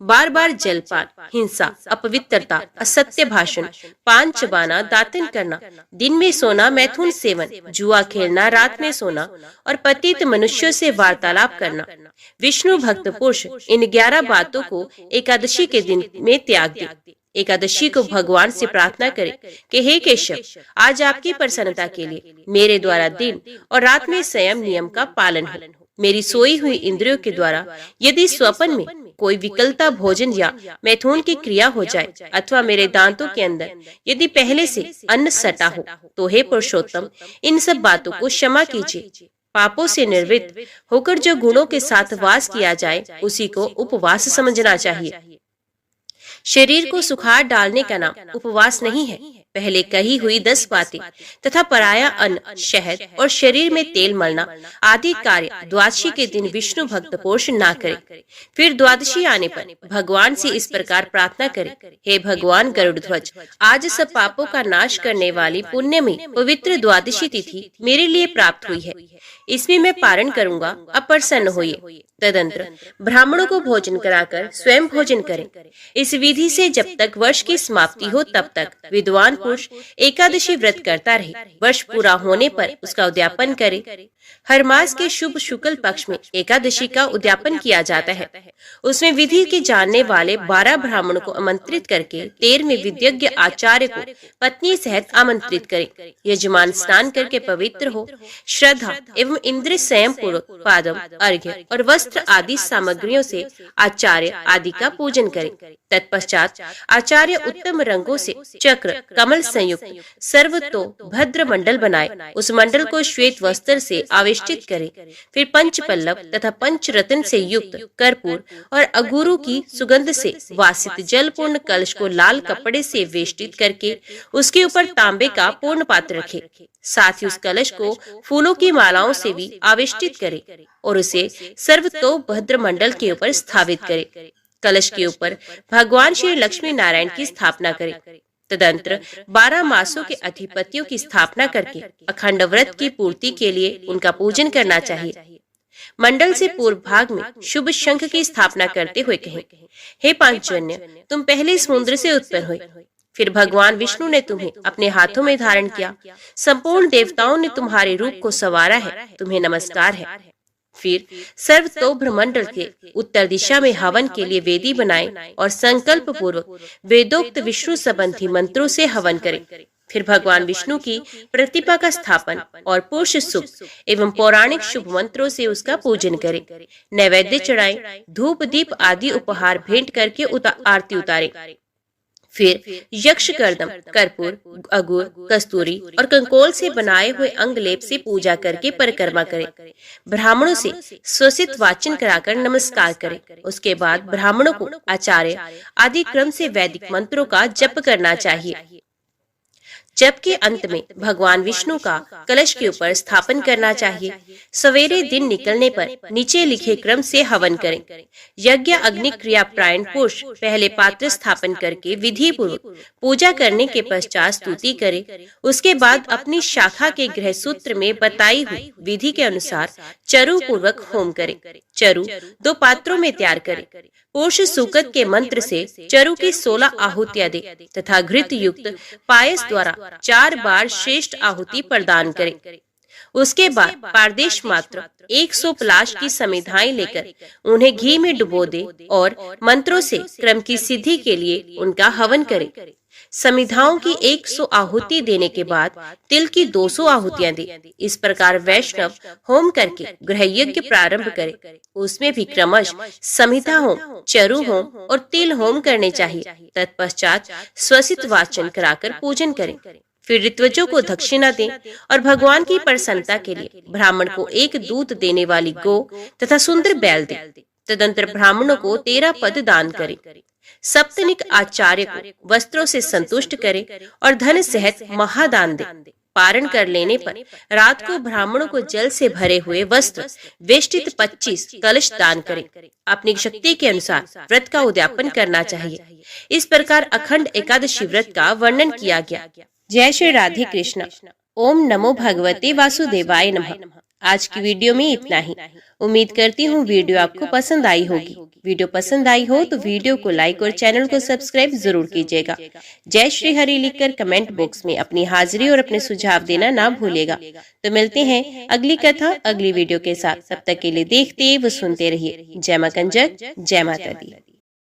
बार बार जलपान, हिंसा, अपवित्रता, असत्य भाषण, पान चबाना, दातन करना, दिन में सोना, मैथुन सेवन, जुआ खेलना, रात में सोना और पतित मनुष्यों से वार्तालाप करना, विष्णु भक्त पुरुष इन 11 बातों को एकादशी के दिन में त्याग दे। एकादशी को भगवान से प्रार्थना करें कि हे केशव, आज आपकी प्रसन्नता के लिए मेरे द्वारा दिन और रात में संयम नियम का पालन हो। मेरी सोई हुई इंद्रियों के द्वारा यदि स्वप्न में कोई विकलता भोजन या मैथुन की क्रिया हो जाए अथवा मेरे दांतों के अंदर यदि पहले से अन्न सटा हो, तो हे पुरुषोत्तम, इन सब बातों को क्षमा कीजिए। पापों से निर्वृत्त होकर जो गुणों के साथ वास किया जाए उसी को उपवास समझना चाहिए। शरीर को सुखाड़ डालने का नाम उपवास नहीं है। पहले कही हुई 10 बातें तथा पराया अन्न, शहद और शरीर में तेल मलना आदि कार्य द्वादशी के दिन विष्णु भक्त पुरुष ना करे। फिर द्वादशी आने पर भगवान से इस प्रकार प्रार्थना करे, हे भगवान गरुड़ध्वज, आज सब पापों का नाश करने वाली पुण्य में पवित्र द्वादशी तिथि मेरे लिए प्राप्त हुई है। इसमें मैं पारण करूंगा, अब प्रसन्न होइए। तदंतर ब्राह्मणों को भोजन कराकर स्वयं भोजन करें। इस विधि से जब तक वर्ष की समाप्ति हो तब तक विद्वान पुरुष एकादशी व्रत करता रहे। वर्ष पूरा होने पर उसका उद्यापन करे। हर मास के शुभ शुक्ल पक्ष में एकादशी का उद्यापन किया जाता है। उसमें विधि के जानने वाले 12 ब्राह्मणों को आमंत्रित करके 13वें विद्यज्ञ आचार्य को पत्नी सहित आमंत्रित करे। यजमान स्नान करके पवित्र हो, श्रद्धा एवं इंद्रिय संयम पूर्वक पादम, अर्घ्य और वस्त्र आदि सामग्रियों से आचार्य आदि का पूजन करे। तत्पश्चात आचार्य उत्तम रंगों से चक्र कमल संयुक्त सर्वतो भद्र मंडल बनाए। उस मंडल को श्वेत वस्त्र से आवेष्टित करे। फिर पंच पल्लव तथा पंच रत्न से युक्त कर्पूर और अगुरु की सुगंध से वासित जल पूर्ण कलश को लाल कपड़े से वेष्टित करके उसके ऊपर तांबे का पूर्ण पात्र रखे। साथ ही उस कलश को फूलों की मालाओं से भी आवेष्टित करे और उसे सर्वतो भद्र मंडल के ऊपर स्थापित करे। कलश के ऊपर भगवान श्री लक्ष्मी नारायण की स्थापना करे। तदंतर 12 मासों के अधिपतियों की स्थापना करके अखंड व्रत की पूर्ति के लिए उनका पूजन करना चाहिए। मंडल से पूर्व भाग में शुभ शंख की स्थापना करते हुए कहें, हे पांचजन्य, तुम पहले समुद्र से उत्पन्न हुए, फिर भगवान विष्णु ने तुम्हें अपने हाथों में धारण किया। संपूर्ण देवताओं ने तुम्हारे रूप को संवारा है, तुम्हें नमस्कार है। फिर सर्वतो ब्रह्मंडल के उत्तर दिशा में हवन के लिए वेदी बनाए और संकल्प पूर्वक वेदोक्त विष्णु संबंधी मंत्रों से हवन करें। फिर भगवान विष्णु की प्रतिमा का स्थापन और पुरुष सुख एवं पौराणिक शुभ मंत्रों से उसका पूजन करें। नैवेद्य चढ़ाएं, धूप दीप आदि उपहार भेंट करके आरती उतारें। फिर यक्ष कर्दम, कर्पूर, अगुर, कस्तूरी और कंकोल से बनाए हुए अंग लेप से पूजा करके परिक्रमा करें। ब्राह्मणों से स्वसित वाचन कराकर नमस्कार करें। उसके बाद ब्राह्मणों को आचार्य आदि क्रम से वैदिक मंत्रों का जप करना चाहिए। जबकि अंत में भगवान विष्णु का कलश के ऊपर स्थापन करना चाहिए। सवेरे दिन निकलने पर नीचे लिखे क्रम से हवन करें। यज्ञ अग्नि क्रिया प्रायण पुरुष पहले पात्र स्थापन करके विधि पूर्वक पूजा करने के पश्चात स्तुति करे। उसके बाद अपनी शाखा के गृह सूत्र में बताई हुई विधि के अनुसार चरु पूर्वक होम करे। चरु 2 पात्रों में तैयार करे। पुरुष सूक्त के मंत्र से चरु की 16 आहुतियां दे तथा घृत युक्त पायस द्वारा 4 बार श्रेष्ठ आहुति प्रदान करे। उसके बाद पारदेश मात्र 100 पलाश की समिधाएं लेकर उन्हें घी में डुबो दे और मंत्रों से क्रम की सिद्धि के लिए उनका हवन करे। समिधाओं की 100 आहुति देने के बाद तिल की 200 आहुतियां दे। इस प्रकार वैष्णव होम करके गृह यज्ञ प्रारंभ करे। उसमें भी क्रमश समिधा होम, चरु होम और तिल होम करने चाहिए। तत्पश्चात स्वसित वाचन कराकर पूजन करें। फिर ऋत्विजों को दक्षिणा दें और भगवान की प्रसन्नता के लिए ब्राह्मण को एक दूध देने वाली गौ तथा सुंदर बैल दें। तदंतर ब्राह्मणों को 13 पद दान करें। सप्तनिक आचार्य को वस्त्रों से संतुष्ट करें और धन सहित महादान दें। पारण कर लेने पर रात को ब्राह्मणों को जल से भरे हुए वस्त्र वेष्टित 25 कलश दान करें। अपनी शक्ति के अनुसार व्रत का उद्यापन करना चाहिए। इस प्रकार अखंड एकादशी व्रत का वर्णन किया गया। जय श्री राधे कृष्ण। ओम नमो भगवते वासुदेवाय नमः। आज की वीडियो में इतना ही। उम्मीद करती हूँ वीडियो आपको पसंद आई होगी। वीडियो पसंद आई हो तो वीडियो को लाइक और चैनल को सब्सक्राइब जरूर कीजिएगा। जय श्री हरि लिखकर कमेंट बॉक्स में अपनी हाजिरी और अपने सुझाव देना ना भूलिएगा। तो मिलते हैं अगली कथा अगली वीडियो के साथ। तब तक के लिए देखते व सुनते रहिए। जय मां कंजक, जय माता दी।